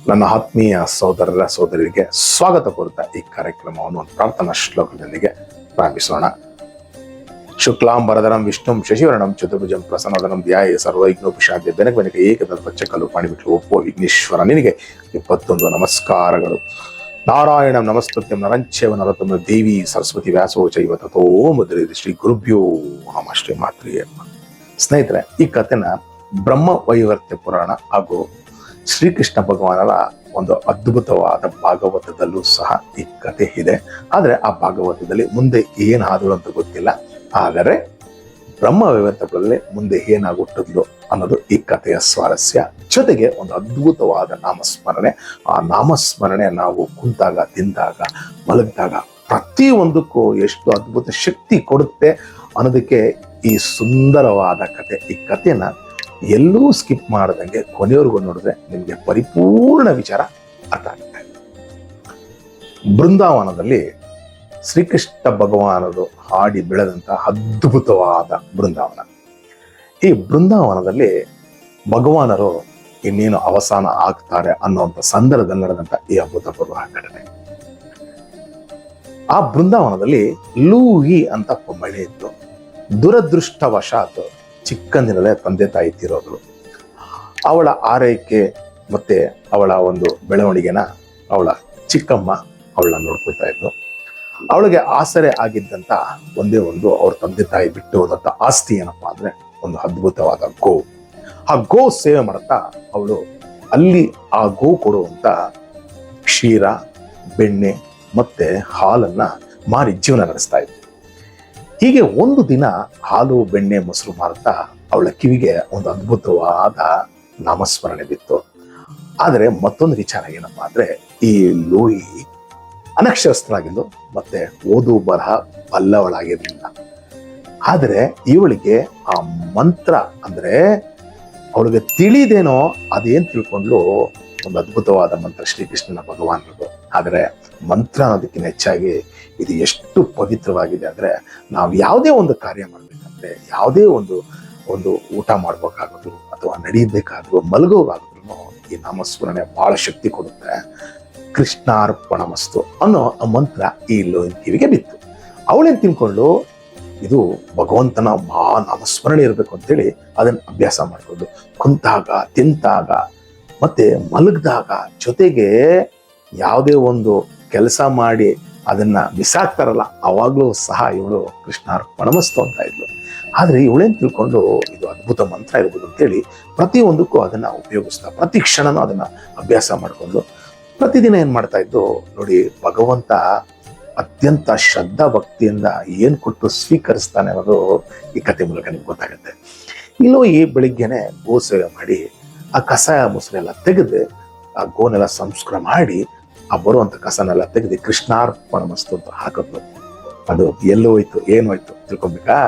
ನನ್ನ ಆತ್ಮೀಯ ಸಹೋದರರ ಸಹೋದರಿಗೆ ಸ್ವಾಗತ ಕೋರುತ್ತಾ ಈ ಕಾರ್ಯಕ್ರಮವನ್ನು ಪ್ರಾರ್ಥನಾ ಶ್ಲೋಕದೊಂದಿಗೆ ಪ್ರಾರಂಭಿಸೋಣ. ಶುಕ್ಲಾಂಬರಧರಂ ವಿಷ್ಣುಂ ಶಶಿವರ್ಣಂ ಚತುರ್ಭುಜಂ ಪ್ರಸನ್ನವದನಂ ಧ್ಯಾಯೇ ಸರ್ವೈಜ್ಞೋಪಿಷಾದ್ಯ ಬೆನಕ ಏಕತತ್ಪಚ್ಚಕಲ್ಲು ಪಾಣಿಬಿಟ್ಟು ಒಪ್ಪುವ ವಿಘ್ನೇಶ್ವರ ನಿನಗೆ 21 ನಮಸ್ಕಾರಗಳು. ನಾರಾಯಣಂ ನಮಸ್ತುತ್ಯಂ ನರಂಚೇವ ನರತಮ ದೇವಿ ಸರಸ್ವತಿ ವ್ಯಾಸೋ ಚೈವ ತಥೋ ಮುದ್ರೇ ಶ್ರೀ ಗುರುಭ್ಯೋ ನಮಃ ಶ್ರೀ ಮಾತ್ರಿಯೇ. ಸ್ನೇಹಿತರೆ, ಈ ಕಥೆನ ಬ್ರಹ್ಮ ವೈವರ್ತ್ಯ ಪುರಾಣ ಹಾಗೂ ಶ್ರೀಕೃಷ್ಣ ಭಗವಾನರ ಒಂದು ಅದ್ಭುತವಾದ ಭಾಗವತದಲ್ಲೂ ಸಹ ಈ ಕಥೆ ಇದೆ. ಆದರೆ ಆ ಭಾಗವತದಲ್ಲಿ ಮುಂದೆ ಏನಾದರೂ ಅಂತ ಗೊತ್ತಿಲ್ಲ. ಆದರೆ ಬ್ರಹ್ಮ ವೈವರ್ತ್ಯದಲ್ಲಿ ಮುಂದೆ ಏನಾಗುತ್ತದೋ ಅನ್ನೋದು ಈ ಕಥೆಯ ಸ್ವಾರಸ್ಯ. ಜೊತೆಗೆ ಒಂದು ಅದ್ಭುತವಾದ ನಾಮಸ್ಮರಣೆ. ಆ ನಾಮಸ್ಮರಣೆ ನಾವು ಕುಂತಾಗ, ತಿಂದಾಗ, ಮಲಗಿದಾಗ ಪ್ರತಿಯೊಂದಕ್ಕೂ ಎಷ್ಟು ಅದ್ಭುತ ಶಕ್ತಿ ಕೊಡುತ್ತೆ ಅನ್ನೋದಕ್ಕೆ ಈ ಸುಂದರವಾದ ಕಥೆ. ಈ ಕಥೆನ ಎಲ್ಲೂ ಸ್ಕಿಪ್ ಮಾಡದಂಗೆ ಕೊನೆಯವರೆಗೂ ನೋಡಿದ್ರೆ ನಿಮಗೆ ಪರಿಪೂರ್ಣ ವಿಚಾರ ಅರ್ಥ ಆಗುತ್ತೆ. ಬೃಂದಾವನದಲ್ಲಿ ಶ್ರೀಕೃಷ್ಣ ಭಗವಾನರು ಹಾಡಿ ಬೆಳೆದಂತಹ ಅದ್ಭುತವಾದ ಬೃಂದಾವನ. ಈ ಬೃಂದಾವನದಲ್ಲಿ ಭಗವಾನರು ಇನ್ನೇನು ಅವಸಾನ ಆಗ್ತಾರೆ ಅನ್ನುವಂಥ ಸಂದರ್ಭದಲ್ಲಿ ನಡೆದಂತ ಈ ಅಭೂತಪೂರ್ವ ಘಟನೆ. ಆ ಬೃಂದಾವನದಲ್ಲಿ ಲೂಯಿ ಅಂತ ಒಬ್ಬ ಮಹಿಳೆ ಇದ್ದು, ದುರದೃಷ್ಟವಶಾತ್ ಚಿಕ್ಕಂದಿನಲ್ಲೇ ತಂದೆ ತಾಯಿ ತೀರೋದ್ರು. ಅವಳ ಆರೈಕೆ ಮತ್ತೆ ಅವಳ ಒಂದು ಬೆಳವಣಿಗೆನ ಅವಳ ಚಿಕ್ಕಮ್ಮ ಅವಳನ್ನ ನೋಡ್ಕೊಳ್ತಾ ಇದ್ಲು. ಅವಳಿಗೆ ಆಸರೆ ಆಗಿದ್ದಂತ ಒಂದೇ ಒಂದು ಅವ್ರ ತಂದೆ ತಾಯಿ ಬಿಟ್ಟು ಹೋದಂತ ಆಸ್ತಿ ಏನಪ್ಪಾ ಅಂದ್ರೆ ಒಂದು ಅದ್ಭುತವಾದ ಗೋ. ಆ ಗೋ ಸೇವೆ ಮಾಡುತ್ತಾ ಅವಳು ಅಲ್ಲಿ ಆ ಗೋ ಕೊಡುವಂತ ಕ್ಷೀರ, ಬೆಣ್ಣೆ ಮತ್ತೆ ಹಾಲನ್ನ ಮಾರಿ ಜೀವನ ನಡೆಸ್ತಾ ಇದ್ಲು. ಹೀಗೆ ಒಂದು ದಿನ ಹಾಲು, ಬೆಣ್ಣೆ, ಮೊಸರು ಮಾರುತ್ತಾ ಅವಳ ಕಿವಿಗೆ ಒಂದು ಅದ್ಭುತವಾದ ನಾಮಸ್ಮರಣೆ ಬಿತ್ತು. ಆದರೆ ಮತ್ತೊಂದು ವಿಚಾರ ಏನಪ್ಪಾ ಅಂದ್ರೆ, ಈ ಲೂಯಿ ಅನಕ್ಷರಸ್ಥಳಾಗಿದ್ದು ಮತ್ತೆ ಓದು ಬರಹ ಬಲ್ಲವಳಾಗಿರಲಿಲ್ಲ. ಆದರೆ ಇವಳಿಗೆ ಆ ಮಂತ್ರ ಅಂದ್ರೆ ಅವಳಿಗೆ ತಿಳಿದೇನೋ ಅದೇನ್ ತಿಳ್ಕೊಂಡ್ಲು, ಒಂದು ಅದ್ಭುತವಾದ ಮಂತ್ರ ಶ್ರೀಕೃಷ್ಣನ ಭಗವಾನರದು. ಆದರೆ ಮಂತ್ರ ಅನ್ನೋದಕ್ಕಿಂತ ಹೆಚ್ಚಾಗಿ ಇದು ಎಷ್ಟು ಪವಿತ್ರವಾಗಿದೆ ಅಂದ್ರೆ, ನಾವು ಯಾವುದೇ ಒಂದು ಕಾರ್ಯ ಮಾಡ್ಬೇಕಂದ್ರೆ, ಯಾವುದೇ ಒಂದು ಊಟ ಮಾಡ್ಬೇಕಾದ್ರು ಅಥವಾ ನಡೀಬೇಕಾದ್ರೂ ಮಲಗೋಗಾದ್ರೂ ಈ ನಾಮಸ್ಮರಣೆ ಬಹಳ ಶಕ್ತಿ ಕೊಡುತ್ತೆ. ಕೃಷ್ಣಾರ್ಪಣಮಸ್ತು ಅನ್ನೋ ಆ ಮಂತ್ರ ಈ ಲೋಯಿನ ಕಿವಿಗೆ ಬಿತ್ತು. ಅವಳೇನ್ ತಿಳ್ಕೊಂಡು ಇದು ಭಗವಂತನ ನಾಮಸ್ಮರಣೆ ಇರಬೇಕು ಅಂತೇಳಿ ಅದನ್ನ ಅಭ್ಯಾಸ ಮಾಡ್ಕೊಂಡು ಕುಂತಾಗ, ತಿಂತಾಗ ಮತ್ತೆ ಮಲಗಿದಾಗ, ಜೊತೆಗೆ ಯಾವುದೇ ಒಂದು ಕೆಲಸ ಮಾಡಿ ಅದನ್ನ ಬಿಸಾಕ್ತಾರಲ್ಲ ಅವಾಗ್ಲೂ ಸಹ ಇವಳು ಕೃಷ್ಣಾರ್ಪಣಮಸ್ತು ಅಂತ ಇದ್ಲು. ಆದ್ರೆ ಇವಳೇನ್ ತಿಳ್ಕೊಂಡು ಇದು ಅದ್ಭುತ ಮಂತ್ರ ಇರ್ಬೋದು ಅಂತೇಳಿ ಪ್ರತಿಯೊಂದಕ್ಕೂ ಅದನ್ನ ಉಪಯೋಗಿಸ್ತಾ, ಪ್ರತಿ ಕ್ಷಣನೂ ಅದನ್ನ ಅಭ್ಯಾಸ ಮಾಡಿಕೊಂಡು ಪ್ರತಿದಿನ ಏನ್ ಮಾಡ್ತಾ ಇದ್ದು ನೋಡಿ, ಭಗವಂತ ಅತ್ಯಂತ ಶ್ರದ್ಧಾ ಭಕ್ತಿಯಿಂದ ಏನ್ ಕೊಟ್ಟು ಸ್ವೀಕರಿಸ್ತಾನೆ ಅನ್ನೋದು ಈ ಕಥೆ ಮೂಲಕ ನಿಮ್ಗೆ ಗೊತ್ತಾಗುತ್ತೆ. ಇಲ್ಲೋ ಈ ಬೆಳಿಗ್ಗೆನೆ ಗೋ ಸೇವೆ ಮಾಡಿ ಆ ಕಸ ಮೊಸರೆಲ್ಲ ತೆಗೆದು ಆ ಗೋನೆಲ್ಲ ಸಂಸ್ಕಾರ ಮಾಡಿ ಆ ಬರುವಂತ ಕಸನೆಲ್ಲ ತೆಗೆದು ಕೃಷ್ಣಾರ್ಪಣಮಸ್ತು ಅಂತ ಹಾಕಿದ್ಲು. ಅದು ಎಲ್ಲೋಯ್ತು, ಏನೋಯ್ತು ತಿಳ್ಕೊಬೇಕಾ?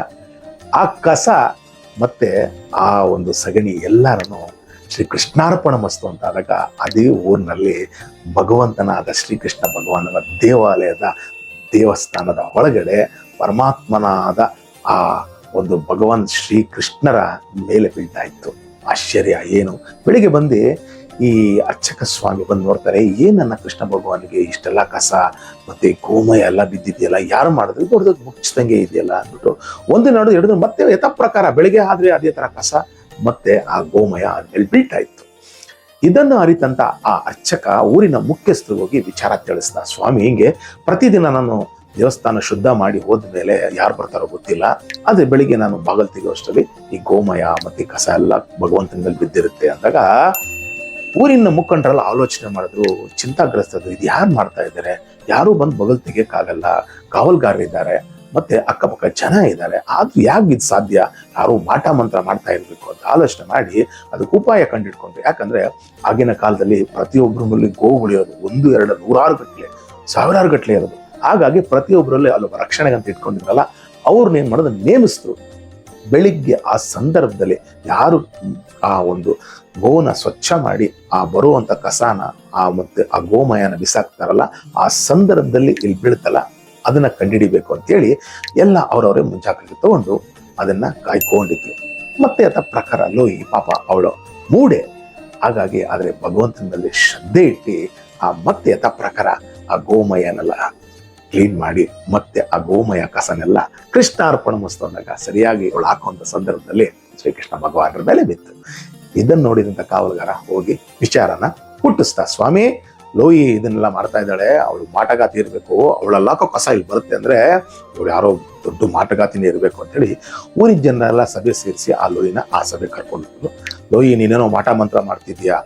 ಆ ಕಸ ಮತ್ತೆ ಆ ಒಂದು ಸಗಣಿ ಎಲ್ಲರನ್ನು ಶ್ರೀ ಕೃಷ್ಣಾರ್ಪಣಮಸ್ತು ಅಂತ ಆದಾಗ ಅದೇ ಊರಿನಲ್ಲಿ ಭಗವಂತನಾದ ಶ್ರೀಕೃಷ್ಣ ಭಗವಾನನ ದೇವಾಲಯದ ದೇವಸ್ಥಾನದ ಒಳಗಡೆ ಪರಮಾತ್ಮನಾದ ಆ ಒಂದು ಭಗವಾನ್ ಶ್ರೀಕೃಷ್ಣರ ಮೇಲೆ ಬೀಳ್ತಾ ಇತ್ತು. ಆಶ್ಚರ್ಯ ಏನು! ಬೆಳಿಗ್ಗೆ ಬಂದು ಈ ಅರ್ಚಕ ಸ್ವಾಮಿ ಬಂದು ನೋಡ್ತಾರೆ, ಏನನ್ನ ಕೃಷ್ಣ ಭಗವಾನಿಗೆ ಇಷ್ಟೆಲ್ಲ ಕಸ ಮತ್ತೆ ಗೋಮಯ ಎಲ್ಲ ಬಿದ್ದಿದೆಯಲ್ಲ, ಯಾರು ಮಾಡಿದ್ರು ದೊಡ್ಡ ಮುಚ್ಚಿದಂಗೆ ಇದೆಯಲ್ಲ ಅಂದ್ಬಿಟ್ಟು ಒಂದು ನಾಡು ಎರಡು ಮತ್ತೆ ಯಥಾ ಪ್ರಕಾರ ಬೆಳಿಗ್ಗೆ ಆದ್ರೆ ಅದೇ ತರ ಕಸ ಮತ್ತೆ ಆ ಗೋಮಯ ಅಲ್ಲಿ ಬೀಳ್ತಾ ಇತ್ತು. ಇದನ್ನು ಅರಿತಂತ ಆ ಅರ್ಚಕ ಊರಿನ ಮುಖ್ಯಸ್ಥರು ಹೋಗಿ ವಿಚಾರ ತಿಳಿಸ್ದ, ಸ್ವಾಮಿ ಹಿಂಗೆ ಪ್ರತಿದಿನ ನಾನು ದೇವಸ್ಥಾನ ಶುದ್ಧ ಮಾಡಿ ಹೋದ್ಮೇಲೆ ಯಾರು ಬರ್ತಾರೋ ಗೊತ್ತಿಲ್ಲ, ಆದ್ರೆ ಬೆಳಿಗ್ಗೆ ನಾನು ಬಾಗಲ್ ತೆಗೆಯುವಷ್ಟರಲ್ಲಿ ಈ ಗೋಮಯ ಮತ್ತೆ ಕಸ ಎಲ್ಲ ಭಗವಂತನ ಮೇಲೆ ಬಿದ್ದಿರುತ್ತೆ ಅಂದಾಗ ಊರಿನ ಮುಖಂಡರೆಲ್ಲ ಆಲೋಚನೆ ಮಾಡಿದ್ರು, ಚಿಂತಾಗ್ರಸ್ತರು, ಇದು ಯಾರು ಮಾಡ್ತಾ ಇದ್ದಾರೆ, ಯಾರು ಬಂದು ಬಗಲ್ ತೆಗಿಯಕ್ಕಾಗಲ್ಲ, ಕಾವಲ್ಗಾರರಿದ್ದಾರೆ ಮತ್ತೆ ಅಕ್ಕಪಕ್ಕ ಜನ ಇದ್ದಾರೆ, ಆದ್ರೂ ಯಾಕೆ ಇದು ಸಾಧ್ಯ, ಯಾರು ಮಾಟ ಮಂತ್ರ ಮಾಡ್ತಾ ಇರ್ಬೇಕು ಅಂತ ಆಲೋಚನೆ ಮಾಡಿ ಅದಕ್ಕೆ ಉಪಾಯ ಕಂಡಿಡ್ಕೊಂಡ್ರು. ಯಾಕಂದ್ರೆ ಆಗಿನ ಕಾಲದಲ್ಲಿ ಪ್ರತಿಯೊಬ್ಬರಲ್ಲಿ ಗೋವುಳಿಯೋದು 1, 2, 100 ಗಟ್ಟಲೆ, 1000 ಗಟ್ಟಲೆ ಇರೋದು. ಹಾಗಾಗಿ ಪ್ರತಿಯೊಬ್ಬರಲ್ಲಿ ಅಲ್ಲೊಬ್ಬ ರಕ್ಷಣೆಗಂತ ಇಟ್ಕೊಂಡಿದ್ರಲ್ಲ, ಅವ್ರನ್ನ ಏನ್ ಮಾಡೋದು ನೇಮಿಸಿದ್ರು. ಬೆಳಿಗ್ಗೆ ಆ ಸಂದರ್ಭದಲ್ಲಿ ಯಾರು ಆ ಒಂದು ಗೋನ ಸ್ವಚ್ಛ ಮಾಡಿ ಆ ಬರುವಂತ ಕಸಾನ ಮತ್ತೆ ಆ ಗೋಮಯನ ಬಿಸಾಕ್ತಾರಲ್ಲ, ಆ ಸಂದರ್ಭದಲ್ಲಿ ಇಲ್ಲಿ ಬೀಳ್ತಲ್ಲ ಅದನ್ನ ಕಂಡುಹಿಡಿಬೇಕು ಅಂತೇಳಿ ಎಲ್ಲ ಅವರವರೇ ಮುಂಜಾಗ್ರತೆ ತಗೊಂಡು ಅದನ್ನ ಕಾಯ್ಕೊಂಡಿದ್ರು. ಮತ್ತೆ ಅದ ಪ್ರಕಾರ ಲೋಯಿ ಪಾಪ ಅವಳು ಮೂಡೆ ಹಾಗಾಗಿ ಆದರೆ ಭಗವಂತನಲ್ಲಿ ಶ್ರದ್ಧೆ ಇಟ್ಟು ಮತ್ತೆ ಯಥಾ ಪ್ರಕಾರ ಆ ಗೋಮಯನೆಲ್ಲ ಕ್ಲೀನ್ ಮಾಡಿ ಮತ್ತೆ ಆ ಗೋಮಯ ಕಸನೆಲ್ಲ ಕೃಷ್ಣಾರ್ಪಣ ಮಸ್ತು ಅಂದಾಗ ಸರಿಯಾಗಿ ಇವಳು ಹಾಕುವಂಥ ಸಂದರ್ಭದಲ್ಲಿ ಶ್ರೀಕೃಷ್ಣ ಭಗವಾನರ ಮೇಲೆ ಬಿತ್ತು. ಇದನ್ನು ನೋಡಿದಂಥ ಕಾವಲುಗಾರ ಹೋಗಿ ವಿಚಾರನ ಹುಟ್ಟಿಸ್ತಾ, ಸ್ವಾಮಿ ಲೋಯಿ ಇದನ್ನೆಲ್ಲ ಮಾಡ್ತಾ ಇದ್ದಾಳೆ, ಅವಳು ಮಾಟಗಾತಿ ಇರಬೇಕು, ಅವಳೆಲ್ಲಾಕೋ ಕಸ ಇಲ್ಲಿ ಬರುತ್ತೆ ಅಂದ್ರೆ ಇವಳು ಯಾರೋ ದೊಡ್ಡ ಮಾಟಗಾತಿನೇ ಇರಬೇಕು ಅಂತೇಳಿ ಊರಿನ ಜನರೆಲ್ಲ ಸಭೆ ಸೇರಿಸಿ ಆ ಲೋಯಿನ ಆ ಸಭೆ ಕರ್ಕೊಂಡು, ಲೋಯಿ ನೀನೇನೋ ಮಾಟ ಮಂತ್ರ ಮಾಡ್ತಿದ್ಯಾ,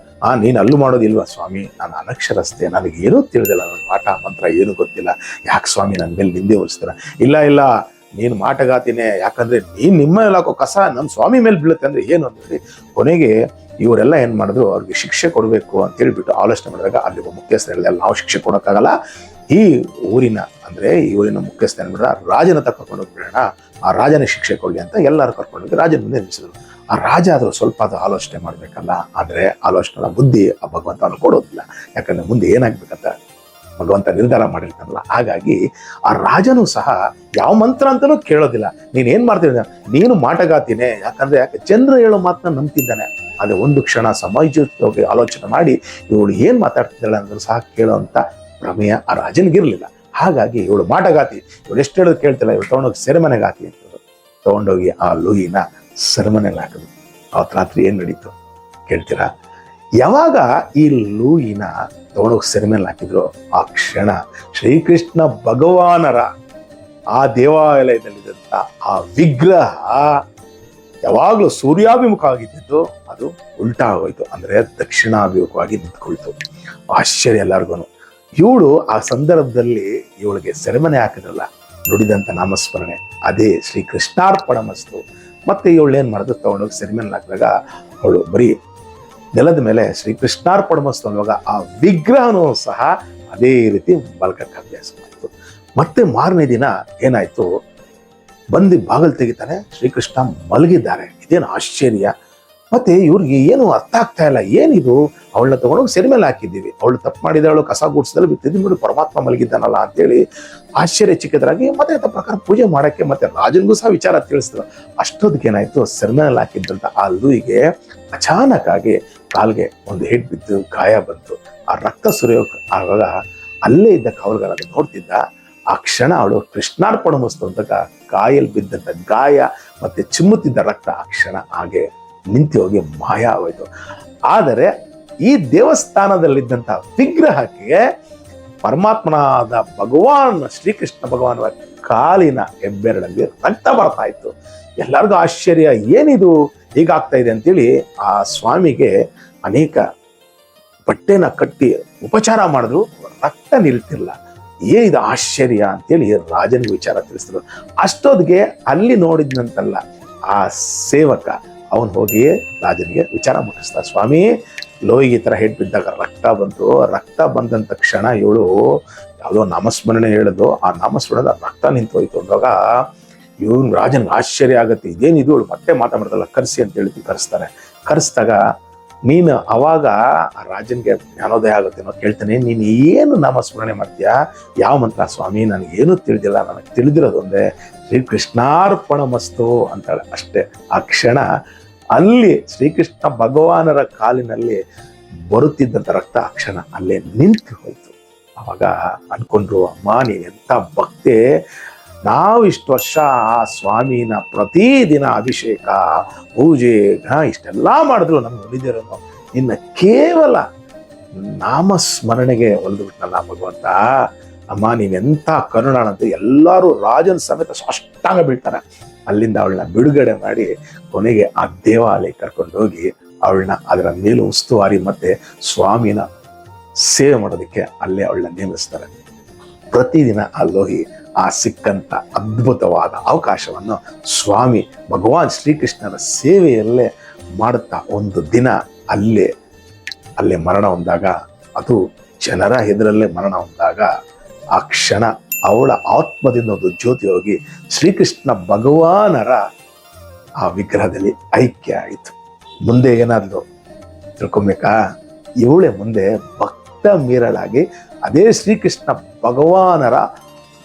ನೀನು ಅಲ್ಲೂ ಮಾಡೋದಿಲ್ವಾ ಸ್ವಾಮಿ, ನಾನು ಅನಕ್ಷರಸ್ತೆ, ನನಗೆ ಏನೂ ತಿಳಿದಿಲ್ಲ, ನನ್ನ ಮಾಟ ಮಂತ್ರ ಏನೂ ಗೊತ್ತಿಲ್ಲ, ಯಾಕೆ ಸ್ವಾಮಿ ನನ್ನ ಮೇಲೆ ನಿಂದೆ ಹೊಲಿಸ್ತಾರ, ಇಲ್ಲ ನೀನು ಮಾಟಗಾತಿನೇ, ಯಾಕಂದ್ರೆ ನಿಮ್ಮ ಎಲ್ಲಾಕೋ ಕಸ ನನ್ನ ಸ್ವಾಮಿ ಮೇಲೆ ಬೀಳುತ್ತೆ ಅಂದ್ರೆ ಏನು ಅಂತೇಳಿ ಕೊನೆಗೆ ಇವರೆಲ್ಲ ಏನ್ ಮಾಡಿದ್ರು, ಅವ್ರಿಗೆ ಶಿಕ್ಷೆ ಕೊಡಬೇಕು ಅಂತ ಹೇಳ್ಬಿಟ್ಟು ಆಲೋಚನೆ ಮಾಡಿದಾಗ ಅಲ್ಲಿ ಮುಖ್ಯಸ್ಥರೆಲ್ಲ ನಾವು ಶಿಕ್ಷೆ ಕೊಡೋಕ್ಕಾಗಲ್ಲ, ಈ ಊರಿನ ಮುಖ್ಯಸ್ಥ ಏನ್ಬಿಟ್ರ ರಾಜನ ಹತ್ರ ಕರ್ಕೊಂಡು ಹೋಗ್ಬಿಡೋಣ, ಆ ರಾಜನೇ ಶಿಕ್ಷೆ ಕೊಡ್ಲಿ ಅಂತ ಎಲ್ಲರೂ ಕರ್ಕೊಂಡೋಗಿ ರಾಜನ ಮುಂದೆ ನಿಲ್ಲಿಸಿದ್ರು. ಆ ರಾಜ ಆದ್ರೂ ಸ್ವಲ್ಪ ಅದು ಆಲೋಚನೆ ಮಾಡ್ಬೇಕಲ್ಲ, ಆದ್ರೆ ಆಲೋಚನೆ ಬುದ್ಧಿ ಆ ಭಗವಂತ ಅವನು ಕೊಡೋದಿಲ್ಲ, ಯಾಕಂದ್ರೆ ಮುಂದೆ ಏನಾಗ್ಬೇಕಂತ ಭಗವಂತ ನಿರ್ಧಾರ ಮಾಡಿರ್ತಾನಲ್ಲ. ಹಾಗಾಗಿ ಆ ರಾಜನೂ ಸಹ ಯಾವ ಮಂತ್ರ ಅಂತಲೂ ಕೇಳೋದಿಲ್ಲ, ನೀನ್ ಮಾಡ್ತಿದ್ದ, ನೀನು ಮಾಟಗಾತಿನೇ, ಯಾಕೆ ಜನರು ಹೇಳೋ ಮಾತನ್ನ ನಂಬ್ತಿದ್ದಾನೆ. ಅದೇ ಒಂದು ಕ್ಷಣ ಸಮಾಜವಾಗಿ ಆಲೋಚನೆ ಮಾಡಿ ಇವಳು ಏನ್ ಮಾತಾಡ್ತಿದ್ದಾಳೆ ಅಂದ್ರೂ ಸಹ ಕೇಳೋಂತ ಪ್ರಮೇಯ ಆ ರಾಜನಿಗಿರ್ಲಿಲ್ಲ. ಹಾಗಾಗಿ ಇವಳು ಮಾಟಗಾತಿ, ಇವಳು ಎಷ್ಟು ಹೇಳೋದು ಕೇಳ್ತಿಲ್ಲ, ಇವಳು ತಗೊಂಡೋಗಿ ಸೆರೆಮನೆಗಾತಿ ಅಂತ ತಗೊಂಡೋಗಿ ಆ ಲೂಯಿನ ಸೆರೆಮನೆಗೆ ಹಾಕಿದ್ರು. ಅವತ್ತು ರಾತ್ರಿ ಏನ್ ನಡೀತು ಕೇಳ್ತೀರಾ? ಯಾವಾಗ ಈ ಲೂಯಿನ ತಗೊಂಡೋಗಿ ಸೆರೆಮನೆಗೆ ಹಾಕಿದ್ರು, ಆ ಕ್ಷಣ ಶ್ರೀಕೃಷ್ಣ ಭಗವಾನರ ಆ ದೇವಾಲಯದಲ್ಲಿದ್ದಂತ ಆ ವಿಗ್ರಹ ಯಾವಾಗಲೂ ಸೂರ್ಯಾಭಿಮುಖವಾಗಿದ್ದು ಅದು ಉಲ್ಟಾ ಆಗೋಯ್ತು, ಅಂದ್ರೆ ದಕ್ಷಿಣಾಭಿಮುಖವಾಗಿ ನಿಂತ್ಕೊಳ್ತು. ಆಶ್ಚರ್ಯ ಎಲ್ಲರಿಗೂ. ಇವಳು ಆ ಸಂದರ್ಭದಲ್ಲಿ ಇವಳಿಗೆ ಸೆರೆಮನೆ ಹಾಕಿದ್ರಲ್ಲ, ನುಡಿದಂತ ನಾಮಸ್ಮರಣೆ ಅದೇ ಶ್ರೀ ಕೃಷ್ಣಾರ್ಪಣ ಮಸ್ತು. ಮತ್ತೆ ಇವಳು ಏನ್ ಮಾಡಿದ್ರು, ತಗೊಂಡೋಗಿ ಸೆರೆಮನೆ ಹಾಕಿದಾಗ ಅವಳು ಬರೀ ನೆಲದ ಮೇಲೆ ಶ್ರೀ ಕೃಷ್ಣಾರ್ಪಣ ಮಸ್ತು ಅನ್ನುವಾಗ ಆ ವಿಗ್ರಹನೂ ಸಹ ಅದೇ ರೀತಿ ಬಲ್ಕಕ್ಕೆ ಅಭ್ಯಾಸ ಮಾಡಿತು. ಮತ್ತೆ ಮಾರನೇ ದಿನ ಏನಾಯ್ತು, ಬಂದು ಬಾಗಿಲು ತೆಗಿತಾನೆ, ಶ್ರೀಕೃಷ್ಣ ಮಲಗಿದ್ದಾರೆ. ಇದೇನು ಆಶ್ಚರ್ಯ, ಮತ್ತೆ ಇವ್ರಿಗೆ ಏನು ಅರ್ಥ ಆಗ್ತಾ ಇಲ್ಲ, ಏನಿದು, ಅವಳನ್ನ ತಗೊಂಡೋಗಿ ಸೆರೆಮನೆಗೆ ಹಾಕಿದ್ದೀವಿ, ಅವಳು ತಪ್ಪು ಮಾಡಿದವಳು ಕಸ ಗುಡಿಸಿದಲ್ಲಿ ಬಿತ್ತಿದ್ದು ನೋಡಿ ಪರಮಾತ್ಮ ಮಲಗಿದ್ದಾನಲ್ಲ ಅಂತೇಳಿ ಆಶ್ಚರ್ಯಚಕಿತರಾಗಿ ಮತ್ತೆ ಪ್ರಕಾರ ಪೂಜೆ ಮಾಡಕ್ಕೆ ಮತ್ತೆ ರಾಜನಿಗೂ ಸಹ ವಿಚಾರ ತಿಳಿಸಿದ್ರು. ಅಷ್ಟೊತ್ತಿಗೆ ಏನಾಯ್ತು, ಸೆರೆಮನೆಗೆ ಹಾಕಿದ್ದಂತ ಆ ಲೂಯಿಗೆ ಅಚಾನಕ್ ಆಗಿ ಕಾಲ್ಗೆ ಒಂದು ಹೇಟ್ ಬಿದ್ದು ಗಾಯ ಬಂತು. ಆ ರಕ್ತ ಸುರಿಯೋಕೆ ಆವಾಗ ಅಲ್ಲೇ ಇದ್ದ ಕಾವಲುಗಾರ ನೋಡ್ತಿದ್ದ. ಆ ಕ್ಷಣ ಅವಳು ಕೃಷ್ಣಾರ್ಪಣ ಮಸ್ತು ಅಂತ ಕಾಯಲ್ಲಿ ಬಿದ್ದಂತ ಗಾಯ ಮತ್ತೆ ಚಿಮ್ಮುತ್ತಿದ್ದ ರಕ್ತ ಆ ಕ್ಷಣ ಹಾಗೆ ನಿಂತು ಹೋಗಿ ಮಾಯ ಆಗೋಯ್ತು. ಆದರೆ ಈ ದೇವಸ್ಥಾನದಲ್ಲಿದ್ದಂಥ ವಿಗ್ರಹಕ್ಕೆ ಪರಮಾತ್ಮನಾದ ಭಗವಾನ್ ಶ್ರೀಕೃಷ್ಣ ಭಗವಾನ್ ಕಾಲಿನ ಹೆಬ್ಬೆರಳಲ್ಲಿ ರಕ್ತ ಬರ್ತಾ ಇತ್ತು. ಎಲ್ಲರಿಗೂ ಆಶ್ಚರ್ಯ, ಏನಿದು ಹೀಗಾಗ್ತಾ ಇದೆ ಅಂತೇಳಿ ಆ ಸ್ವಾಮಿಗೆ ಅನೇಕ ಬಟ್ಟೆನ ಕಟ್ಟಿ ಉಪಚಾರ ಮಾಡಿದ್ರು, ರಕ್ತ ನಿಲ್ತಿಲ್ಲ. ಏನಿದು ಆಶ್ಚರ್ಯ ಅಂತೇಳಿ ರಾಜನಿಗೆ ವಿಚಾರ ತಿಳಿಸಿದ್ರು. ಅಷ್ಟೊತ್ತಿಗೆ ಅಲ್ಲಿ ನೋಡಿದ್ನಂತಲ್ಲ ಆ ಸೇವಕ, ಅವನು ಹೋಗಿ ರಾಜನಿಗೆ ವಿಚಾರ ಮುಟ್ಟಿಸ್ದ, ಸ್ವಾಮಿ ಲೋಯಿಗೆ ಈ ಥರ ಹೇಟ್ ಬಿದ್ದಾಗ ರಕ್ತ ಬಂದಂತ ಕ್ಷಣ ಇವಳು ಯಾವುದೋ ನಾಮಸ್ಮರಣೆ ಹೇಳಿದ್ರು, ಆ ನಾಮಸ್ಮರಣದ ರಕ್ತ ನಿಂತು ಹೋಯ್ತು ಅಂದಾಗ ಇವನು ರಾಜನಿಗೆ ಆಶ್ಚರ್ಯ ಆಗತ್ತೆ, ಇದೇನಿದು ಇವಳು ಮತ್ತೆ ಮಾತಾಡ್ತಾರಲ್ಲ, ಕರೆಸಿ ಅಂತ ಹೇಳಿ ಕರೆಸ್ತಾರೆ. ಕರೆಸಿದಾಗ ನೀನು ಅವಾಗ ಆ ರಾಜನ್ಗೆ ಜ್ಞಾನೋದಯ ಆಗುತ್ತೆ ಅನ್ನೋ ಕೇಳ್ತಾನೆ, ನೀನು ಏನು ನಾಮಸ್ಮರಣೆ ಮಾಡ್ತೀಯಾ, ಯಾವ ಮಂತ್ರ ಸ್ವಾಮಿ, ನನಗೇನು ತಿಳಿದಿಲ್ಲ, ನನಗೆ ತಿಳಿದಿರೋದು ಒಂದೇ ಶ್ರೀ ಕೃಷ್ಣಾರ್ಪಣ ಮಸ್ತು ಅಂತಾಳೆ ಅಷ್ಟೇ. ಆ ಕ್ಷಣ ಅಲ್ಲಿ ಶ್ರೀಕೃಷ್ಣ ಭಗವಾನರ ಕಾಲಿನಲ್ಲಿ ಬರುತ್ತಿದ್ದಂಥ ರಕ್ತ ಆ ಕ್ಷಣ ಅಲ್ಲೇ ನಿಂತು ಹೋಯ್ತು. ಅವಾಗ ಅನ್ಕೊಂಡ್ರು, ಅಮ್ಮ ನೀನ್ ಎಂಥ ಭಕ್ತೆ, ನಾವು ಇಷ್ಟು ವರ್ಷ ಆ ಸ್ವಾಮಿನ ಪ್ರತಿದಿನ ಅಭಿಷೇಕ ಪೂಜೆ ಇಷ್ಟೆಲ್ಲ ಮಾಡಿದ್ರು ನಮ್ಗೆ ಒಲಿದಿರೋನು, ನಿನ್ನ ಕೇವಲ ನಾಮಸ್ಮರಣೆಗೆ ಒಲಿದು ಬಿಟ್ನಲ್ಲ ಭಗವಂತ. ಅಮ್ಮ ನೀನೆಂಥ ಕರುಣಾಳ ಅಂತ ಎಲ್ಲರೂ ರಾಜನ ಸಮೇತ ಸಾಷ್ಟಾಂಗ ಬೀಳ್ತಾರೆ. ಅಲ್ಲಿಂದ ಅವಳನ್ನ ಬಿಡುಗಡೆ ಮಾಡಿ ಕೊನೆಗೆ ಆ ದೇವಾಲಯ ಕರ್ಕೊಂಡೋಗಿ ಅವಳನ್ನ ಅದರ ಮೇಲೂ ಉಸ್ತುವಾರಿ ಮತ್ತೆ ಸ್ವಾಮಿನ ಸೇವೆ ಮಾಡೋದಕ್ಕೆ ಅಲ್ಲೇ ಅವಳನ್ನ ನೇಮಿಸ್ತಾರೆ. ಪ್ರತಿದಿನ ಅಲ್ಲೋಗಿ ಆ ಸಿಕ್ಕಂತ ಅದ್ಭುತವಾದ ಅವಕಾಶವನ್ನು ಸ್ವಾಮಿ ಭಗವಾನ್ ಶ್ರೀಕೃಷ್ಣನ ಸೇವೆಯಲ್ಲೇ ಮಾಡುತ್ತಾ ಒಂದು ದಿನ ಅಲ್ಲೇ ಮರಣ ಹೊಂದಾಗ, ಅದು ಜನರ ಎದುರಲ್ಲೇ ಮರಣ ಹೊಂದಾಗ ಆ ಕ್ಷಣ ಅವಳ ಆತ್ಮದಿಂದ ಒಂದು ಜ್ಯೋತಿ ಹೋಗಿ ಶ್ರೀಕೃಷ್ಣ ಭಗವಾನರ ಆ ವಿಗ್ರಹದಲ್ಲಿ ಐಕ್ಯ ಆಯಿತು. ಮುಂದೆ ಏನಾದ್ರು ತಿಳ್ಕೊಬೇಕಾ, ಇವಳೆ ಮುಂದೆ ಭಕ್ತ ಮೀರಳಾಗಿ ಅದೇ ಶ್ರೀಕೃಷ್ಣ ಭಗವಾನರ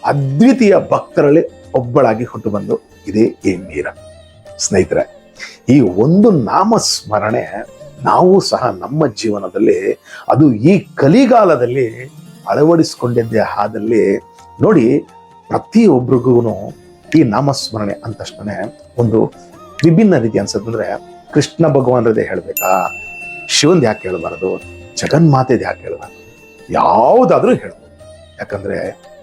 ಅದ್ವಿತೀಯ ಭಕ್ತರಲ್ಲಿ ಒಬ್ಬಳಾಗಿ ಹುಟ್ಟು ಬಂದು ಇದೇ ಈ ಮೀರ. ಸ್ನೇಹಿತರೆ, ಈ ಒಂದು ನಾಮಸ್ಮರಣೆ ನಾವು ಸಹ ನಮ್ಮ ಜೀವನದಲ್ಲಿ ಅದು ಈ ಕಲಿಗಾಲದಲ್ಲಿ ಅಳವಡಿಸಿಕೊಂಡಿದ್ದೇ ಆದಲ್ಲಿ ನೋಡಿ, ಪ್ರತಿಯೊಬ್ಬರಿಗೂ ಈ ನಾಮಸ್ಮರಣೆ ಅಂದ ತಕ್ಷಣ ಒಂದು ವಿಭಿನ್ನ ರೀತಿ ಅನ್ಸುತ್ತಂದ್ರೆ, ಕೃಷ್ಣ ಭಗವಾನರದೇ ಹೇಳ್ಬೇಕಾ, ಶಿವಂದ್ ಯಾಕೆ ಹೇಳ್ಬಾರ್ದು, ಜಗನ್ಮಾತೆದ್ ಯಾಕೆ ಹೇಳ್ಬಾರ್ದು, ಯಾವುದಾದ್ರೂ ಹೇಳ್ಬೋದು. ಯಾಕಂದ್ರೆ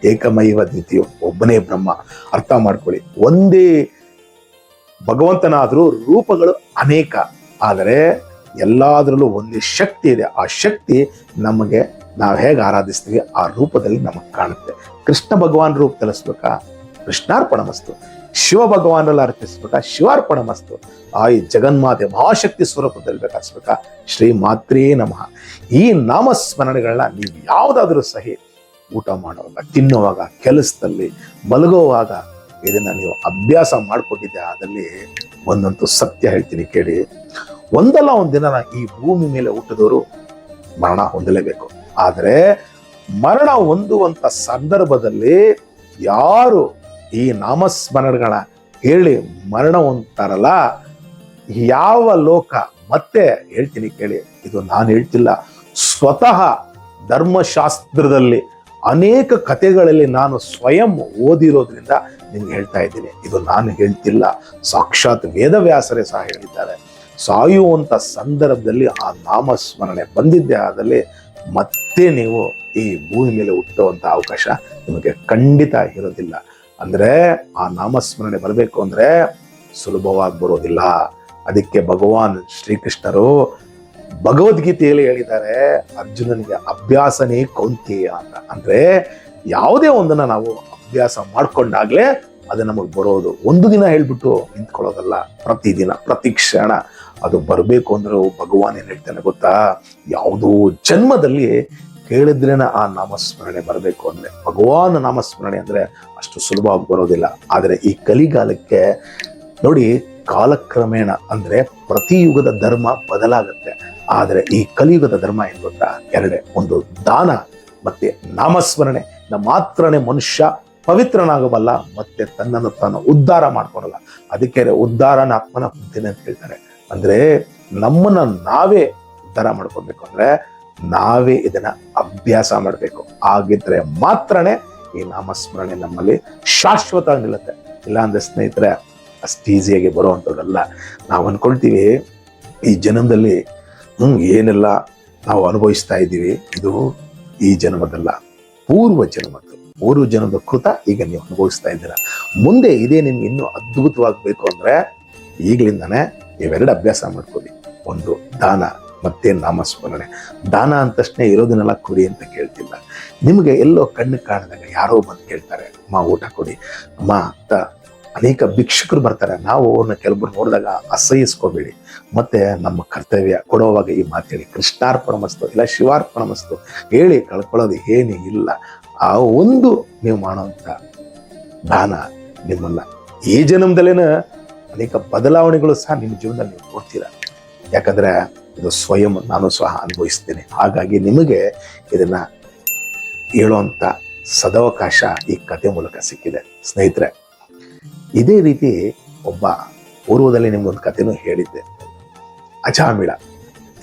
ಏಕಮೈವ ದ್ವಿತೀಯ, ಒಬ್ಬನೇ ಬ್ರಹ್ಮ. ಅರ್ಥ ಮಾಡ್ಕೊಳ್ಳಿ, ಒಂದೇ ಭಗವಂತನಾದ್ರೂ ರೂಪಗಳು ಅನೇಕ, ಆದರೆ ಎಲ್ಲಾದ್ರಲ್ಲೂ ಒಂದೇ ಶಕ್ತಿ ಇದೆ. ಆ ಶಕ್ತಿ ನಮಗೆ ನಾವು ಹೇಗೆ ಆರಾಧಿಸ್ತೀವಿ ಆ ರೂಪದಲ್ಲಿ ನಮಗೆ ಕಾಣುತ್ತೆ. ಕೃಷ್ಣ ಭಗವಾನ್ ರೂಪ ತಿಳಿಸ್ಬೇಕಾ, ಕೃಷ್ಣಾರ್ಪಣ ಮಸ್ತು. ಶಿವ ಭಗವಾನಲ್ಲಿ ಅರ್ಪಿಸ್ಬೇಕಾ, ಶಿವಾರ್ಪಣ ಮಸ್ತು. ಆ ಈ ಜಗನ್ಮಾತೆ ಮಹಾಶಕ್ತಿ ಸ್ವರೂಪದಲ್ಲಿ ಬೇಕಾಸ್ಬೇಕಾ, ಶ್ರೀ ಮಾತ್ರೇ ನಮಃ. ಈ ನಾಮಸ್ಮರಣೆಗಳನ್ನ ನೀವು ಯಾವುದಾದ್ರೂ ಸಹಿ ಊಟ ಮಾಡುವಾಗ, ತಿನ್ನುವಾಗ, ಕೆಲಸದಲ್ಲಿ, ಮಲಗುವಾಗ ಇದನ್ನ ನೀವು ಅಭ್ಯಾಸ ಮಾಡಿಕೊಟ್ಟಿದ್ದೆ ಆದಲ್ಲಿ ಒಂದಂತೂ ಸತ್ಯ ಹೇಳ್ತೀನಿ ಕೇಳಿ, ಒಂದಲ್ಲ ಒಂದಿನ ಈ ಭೂಮಿ ಮೇಲೆ ಹುಟ್ಟಿದವರು ಮರಣ ಹೊಂದಲೇಬೇಕು. ಆದರೆ ಮರಣ ಹೊಂದುವಂತ ಸಂದರ್ಭದಲ್ಲಿ ಯಾರು ಈ ನಾಮಸ್ಮರಣೆಗಳ ಹೇಳಿ ಮರಣ ಹೊಂದ್ತಾರಲ್ಲ, ಯಾವ ಲೋಕ, ಮತ್ತೆ ಹೇಳ್ತೀನಿ ಕೇಳಿ, ಇದು ನಾನು ಹೇಳ್ತಿಲ್ಲ, ಸ್ವತಃ ಧರ್ಮಶಾಸ್ತ್ರದಲ್ಲಿ ಅನೇಕ ಕಥೆಗಳಲ್ಲಿ ನಾನು ಸ್ವಯಂ ಓದಿರೋದ್ರಿಂದ ನಿಮ್ಗೆ ಹೇಳ್ತಾ ಇದ್ದೀನಿ. ಇದು ನಾನು ಹೇಳ್ತಿಲ್ಲ, ಸಾಕ್ಷಾತ್ ವೇದವ್ಯಾಸರೇ ಸಹ ಹೇಳಿದ್ದಾರೆ. ಸಾಯುವಂತ ಸಂದರ್ಭದಲ್ಲಿ ಆ ನಾಮಸ್ಮರಣೆ ಬಂದಿದ್ದೇ ಆದಲ್ಲಿ ಮತ್ತೆ ನೀವು ಈ ಭೂಮಿ ಮೇಲೆ ಹುಟ್ಟುವಂತ ಅವಕಾಶ ನಿಮಗೆ ಖಂಡಿತ ಇರೋದಿಲ್ಲ. ಅಂದ್ರೆ ಆ ನಾಮಸ್ಮರಣೆ ಬರಬೇಕು ಅಂದ್ರೆ ಸುಲಭವಾಗಿ ಬರೋದಿಲ್ಲ. ಅದಕ್ಕೆ ಭಗವಾನ್ ಶ್ರೀಕೃಷ್ಣರು ಭಗವದ್ಗೀತೆಯಲ್ಲಿ ಹೇಳಿದ್ದಾರೆ, ಅರ್ಜುನನಿಗೆ ಅಭ್ಯಾಸನೇ ಕೌಂತೆಯ ಅಂತ. ಅಂದ್ರೆ ಯಾವುದೇ ಒಂದನ್ನ ನಾವು ಅಭ್ಯಾಸ ಮಾಡ್ಕೊಂಡಾಗ್ಲೇ ಅದು ನಮಗೆ ಬರೋದು. ಒಂದು ದಿನ ಹೇಳ್ಬಿಟ್ಟು ನಿಂತ್ಕೊಳ್ಳೋದಲ್ಲ, ಪ್ರತಿದಿನ ಪ್ರತಿ ಕ್ಷಣ ಅದು ಬರಬೇಕು ಅಂದ್ರೂ ಭಗವಾನ್ ಏನ್ ಹೇಳ್ತಾನೆ ಗೊತ್ತಾ, ಯಾವುದೋ ಜನ್ಮದಲ್ಲಿ ಕೇಳಿದ್ರೇನ ಆ ನಾಮಸ್ಮರಣೆ ಬರಬೇಕು. ಅಂದ್ರೆ ಭಗವಾನ್ ನಾಮಸ್ಮರಣೆ ಅಂದ್ರೆ ಅಷ್ಟು ಸುಲಭವಾಗಿ ಬರೋದಿಲ್ಲ. ಆದರೆ ಈ ಕಲಿಗಾಲಕ್ಕೆ ನೋಡಿ, ಕಾಲಕ್ರಮೇಣ ಅಂದ್ರೆ ಪ್ರತಿ ಯುಗದ ಧರ್ಮ ಬದಲಾಗುತ್ತೆ. ಆದರೆ ಈ ಕಲಿಯುಗದ ಧರ್ಮ ಏನ್ ಗೊತ್ತಾ, ಎರಡೇ, ಒಂದು ದಾನ ಮತ್ತೆ ನಾಮಸ್ಮರಣೆ ಮಾತ್ರನೇ ಮನುಷ್ಯ ಪವಿತ್ರನಾಗಬಲ್ಲ, ಮತ್ತೆ ತನ್ನನ್ನು ತಾನು ಉದ್ಧಾರ ಮಾಡ್ಕೊಳಲ್ಲ. ಅದಕ್ಕೆ ಉದ್ಧಾರನ ಆತ್ಮನ ಹೊಂದಿನ ಅಂತ ಹೇಳ್ತಾರೆ. ಅಂದ್ರೆ ನಮ್ಮನ್ನ ನಾವೇ ಉದ್ಧಾರ ಮಾಡ್ಕೊಬೇಕು ಅಂದ್ರೆ ನಾವೇ ಇದನ್ನ ಅಭ್ಯಾಸ ಮಾಡ್ಬೇಕು. ಆಗಿದ್ರೆ ಮಾತ್ರನೇ ಈ ನಾಮಸ್ಮರಣೆ ನಮ್ಮಲ್ಲಿ ಶಾಶ್ವತ ನಿಲ್ಲುತ್ತೆ. ಇಲ್ಲ ಅಂದ್ರೆ ಸ್ನೇಹಿತರೆ, ಅಷ್ಟು ಈಸಿಯಾಗಿ ಬರುವಂಥದ್ದಲ್ಲ. ನಾವು ಅನ್ಕೊಳ್ತೀವಿ ಈ ಜನ್ಮದಲ್ಲಿ ಏನೆಲ್ಲ ನಾವು ಅನುಭವಿಸ್ತಾ ಇದ್ದೀವಿ, ಇದು ಈ ಜನ್ಮದಲ್ಲ, ಪೂರ್ವ ಜನ್ಮದ ಕೃತ ಈಗ ನೀವು ಅನುಭವಿಸ್ತಾ ಇದ್ದೀರಾ. ಮುಂದೆ ಇದೇ ನಿಮ್ಗೆ ಇನ್ನೂ ಅದ್ಭುತವಾಗಬೇಕು ಅಂದ್ರೆ ಈಗಲಿಂದಾನೇ ಇವೆರಡು ಅಭ್ಯಾಸ ಮಾಡ್ಕೊಳ್ಳಿ. ಒಂದು ದಾನ ಮತ್ತೆ ನಾಮಸ್ಮರಣೆ. ದಾನ ಅಂದ ತಕ್ಷಣ ಇರೋದನ್ನೆಲ್ಲ ಕೊಡಿ ಅಂತ ಕೇಳ್ತಿಲ್ಲ. ನಿಮ್ಗೆ ಎಲ್ಲೋ ಕಣ್ಣು ಕಾಣಿದಾಗ ಯಾರೋ ಬಂದು ಕೇಳ್ತಾರೆ, ಅಮ್ಮ ಊಟ ಕೊಡಿ ಅಮ್ಮ ಅಂತ. ಅನೇಕ ಭಿಕ್ಷುಕರು ಬರ್ತಾರೆ, ನಾವು ಅವ್ರನ್ನ ಕೆಲವರು ನೋಡಿದಾಗ ಅಸಹಿಸ್ಕೋಬೇಡಿ. ಮತ್ತೆ ನಮ್ಮ ಕರ್ತವ್ಯ ಕೊಡುವಾಗ ಈ ಮಾತು ಹೇಳಿ, ಕೃಷ್ಣಾರ್ಪಣ ಮಸ್ತು ಇಲ್ಲ ಶಿವಾರ್ಪಣ ಮಸ್ತು ಹೇಳಿ ಕಳ್ಕೊಳ್ಳೋದು ಏನೂ ಇಲ್ಲ. ಆ ಒಂದು ನೀವು ಮಾಡೋಂಥ ದಾನ ನಿಮ್ಮನ್ನ ಈ ಜನ್ಮದಲ್ಲೇನ ಅನೇಕ ಬದಲಾವಣೆಗಳು ಸಹ ನಿಮ್ಮ ಜೀವನದಲ್ಲಿ ನೀವು ನೋಡ್ತೀರಾ. ಯಾಕಂದ್ರೆ ಇದು ಸ್ವಯಂ ನಾನು ಸಹ ಅನುಭವಿಸ್ತೇನೆ. ಹಾಗಾಗಿ ನಿಮಗೆ ಇದನ್ನ ಹೇಳುವಂತ ಸದವಕಾಶ ಈ ಕಥೆ ಮೂಲಕ ಸಿಕ್ಕಿದೆ. ಸ್ನೇಹಿತರೆ, ಇದೇ ರೀತಿ ಒಬ್ಬ ಪೂರ್ವದಲ್ಲಿ ನಿಮ್ಗೊಂದು ಕಥೆನೂ ಹೇಳಿದ್ದೆ. ಅಜಾಮಿಳ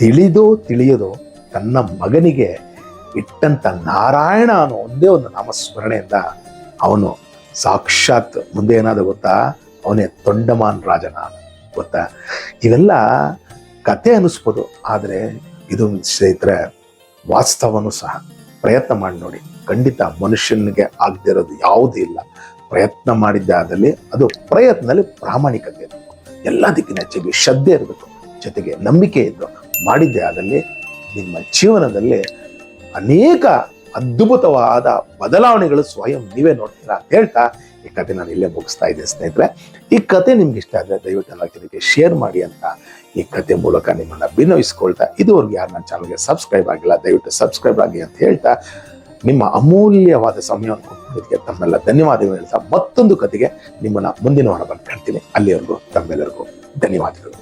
ತಿಳಿಯದೋ ತನ್ನ ಮಗನಿಗೆ ಇಟ್ಟಂತ ನಾರಾಯಣ ಅನ್ನೋ ಒಂದೇ ಒಂದು ನಾಮಸ್ಮರಣೆಯಿಂದ ಅವನು ಸಾಕ್ಷಾತ್ ಮುಂದೆ ಏನಾದ್ರು ಗೊತ್ತಾ, ಅವನೇ ತೊಂಡಮಾನ್ ರಾಜನ ಗೊತ್ತಾ. ಇವೆಲ್ಲ ಕತೆ ಅನಿಸ್ಬೋದು, ಆದರೆ ಇದು ಸ್ನೇಹಿತರೆ ವಾಸ್ತವನು ಸಹ. ಪ್ರಯತ್ನ ಮಾಡಿ ನೋಡಿ, ಖಂಡಿತ ಮನುಷ್ಯನಿಗೆ ಆಗದಿರೋದು ಯಾವುದೂ ಇಲ್ಲ. ಪ್ರಯತ್ನ ಮಾಡಿದ್ದಾದಲ್ಲಿ ಅದು ಪ್ರಯತ್ನದಲ್ಲಿ ಪ್ರಾಮಾಣಿಕತೆ ಇರಬೇಕು, ಎಲ್ಲ ದಿಕ್ಕಿನ ಹೆಚ್ಚಿಗೆ ಶ್ರದ್ಧೆ ಇರಬೇಕು, ಜೊತೆಗೆ ನಂಬಿಕೆ ಇದ್ದು ಮಾಡಿದ್ದೇ ಆದಲ್ಲಿ ನಿಮ್ಮ ಜೀವನದಲ್ಲಿ ಅನೇಕ ಅದ್ಭುತವಾದ ಬದಲಾವಣೆಗಳು ಸ್ವಯಂ ನೀವೇ ನೋಡ್ತೀರಾ ಅಂತ ಹೇಳ್ತಾ ಈ ಕತೆ ನಾನು ಇಲ್ಲೇ ಮುಗಿಸ್ತಾ ಇದ್ದೆ. ಸ್ನೇಹಿತರೆ, ಈ ಕತೆ ನಿಮ್ಗೆ ಇಷ್ಟ ಆದರೆ ದಯವಿಟ್ಟು ಎಲ್ಲ ಜನಕ್ಕೆ ಶೇರ್ ಮಾಡಿ ಅಂತ ಈ ಕತೆ ಮೂಲಕ ನಿಮ್ಮನ್ನ ಭಿನ್ನವಿಸ್ಕೊಳ್ತಾ, ಇದುವರೆಗೆ ಯಾರು ನನ್ನ ಚಾನಲ್ಗೆ ಸಬ್ಸ್ಕ್ರೈಬ್ ಆಗಿಲ್ಲ ದಯವಿಟ್ಟು ಸಬ್ಸ್ಕ್ರೈಬ್ ಆಗಿ ಅಂತ ಹೇಳ್ತಾ ನಿಮ್ಮ ಅಮೂಲ್ಯವಾದ ಸಮಯವನ್ನು ಕೊಟ್ಟಿದ್ದಕ್ಕೆ ತಮ್ಮೆಲ್ಲ ಧನ್ಯವಾದಗಳು ಹೇಳ್ತಾ ಮತ್ತೊಂದು ಕತೆಗೆ ನಿಮ್ಮನ್ನ ಮುಂದಿನ ವಾರ ಬಂದು ಕಾಣ್ತೀನಿ. ಅಲ್ಲಿವರೆಗೂ ತಮ್ಮೆಲ್ಲರಿಗೂ ಧನ್ಯವಾದಗಳು.